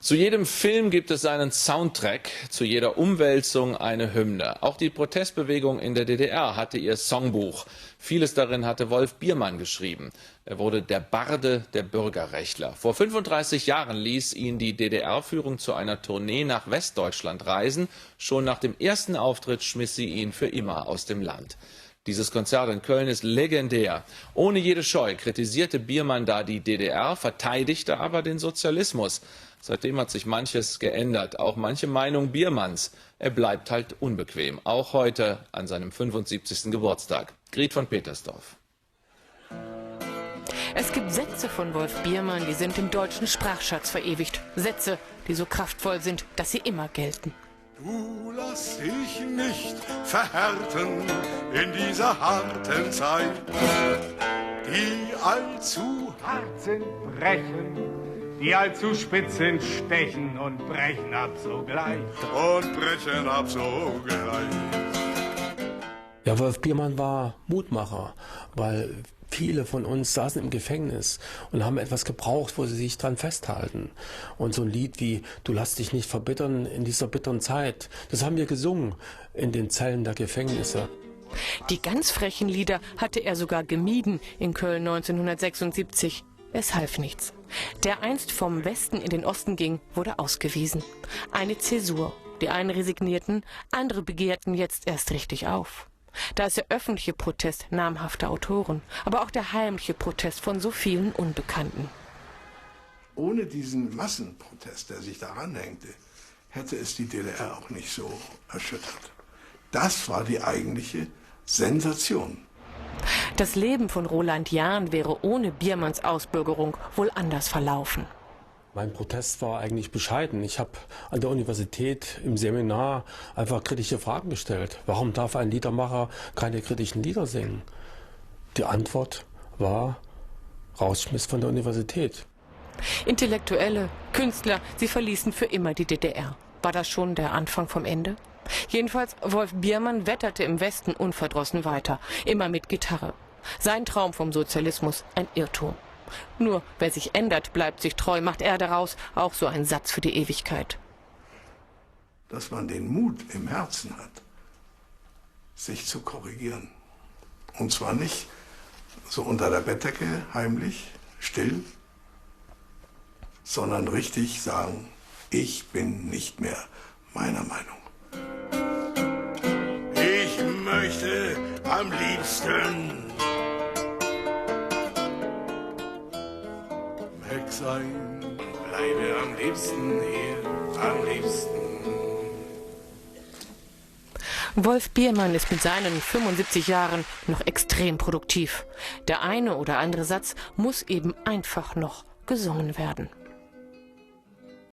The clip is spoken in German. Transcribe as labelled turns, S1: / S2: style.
S1: Zu jedem Film gibt es einen Soundtrack, zu jeder Umwälzung eine Hymne. Auch die Protestbewegung in der DDR hatte ihr Songbuch. Vieles darin hatte Wolf Biermann geschrieben. Er wurde der Barde der Bürgerrechtler. Vor 35 Jahren ließ ihn die DDR-Führung zu einer Tournee nach Westdeutschland reisen. Schon nach dem ersten Auftritt schmiss sie ihn für immer aus dem Land. Dieses Konzert in Köln ist legendär. Ohne jede Scheu kritisierte Biermann da die DDR, verteidigte aber den Sozialismus. Seitdem hat sich manches geändert, auch manche Meinung Biermanns. Er bleibt halt unbequem, auch heute an seinem 75. Geburtstag. Grit von Petersdorf.
S2: Es gibt Sätze von Wolf Biermann, die sind im deutschen Sprachschatz verewigt. Sätze, die so kraftvoll sind, dass sie immer gelten.
S3: Du lass dich nicht verhärten in dieser harten Zeit, die allzu hart sind, brechen, die allzu spitz sind, stechen und brechen ab sogleich. Und brechen ab sogleich.
S4: Ja, Wolf Biermann war Mutmacher, weil viele von uns saßen im Gefängnis und haben etwas gebraucht, wo sie sich dran festhalten. Und so ein Lied wie Du lass dich nicht verbittern in dieser bitteren Zeit, das haben wir gesungen in den Zellen der Gefängnisse.
S2: Die ganz frechen Lieder hatte er sogar gemieden in Köln 1976. Es half nichts. Der einst vom Westen in den Osten ging, wurde ausgewiesen. Eine Zäsur. Die einen resignierten, andere begehrten jetzt erst richtig auf. Da ist der öffentliche Protest namhafter Autoren, aber auch der heimliche Protest von so vielen Unbekannten.
S3: Ohne diesen Massenprotest, der sich daran hängte, hätte es die DDR auch nicht so erschüttert. Das war die eigentliche Sensation.
S2: Das Leben von Roland Jahn wäre ohne Biermanns Ausbürgerung wohl anders verlaufen.
S4: Mein Protest war eigentlich bescheiden. Ich habe an der Universität im Seminar einfach kritische Fragen gestellt. Warum darf ein Liedermacher keine kritischen Lieder singen? Die Antwort war Rausschmiss von der Universität.
S2: Intellektuelle, Künstler, sie verließen für immer die DDR. War das schon der Anfang vom Ende? Jedenfalls, Wolf Biermann wetterte im Westen unverdrossen weiter, immer mit Gitarre. Sein Traum vom Sozialismus ein Irrtum. Nur wer sich ändert, bleibt sich treu, macht er daraus auch so einen Satz für die Ewigkeit.
S3: Dass man den Mut im Herzen hat, sich zu korrigieren. Und zwar nicht so unter der Bettdecke, heimlich, still, sondern richtig sagen, ich bin nicht mehr meiner Meinung. Ich möchte am liebsten weg sein, bleibe am liebsten hier, am liebsten.
S2: Wolf Biermann ist mit seinen 75 Jahren noch extrem produktiv. Der eine oder andere Satz muss eben einfach noch gesungen werden.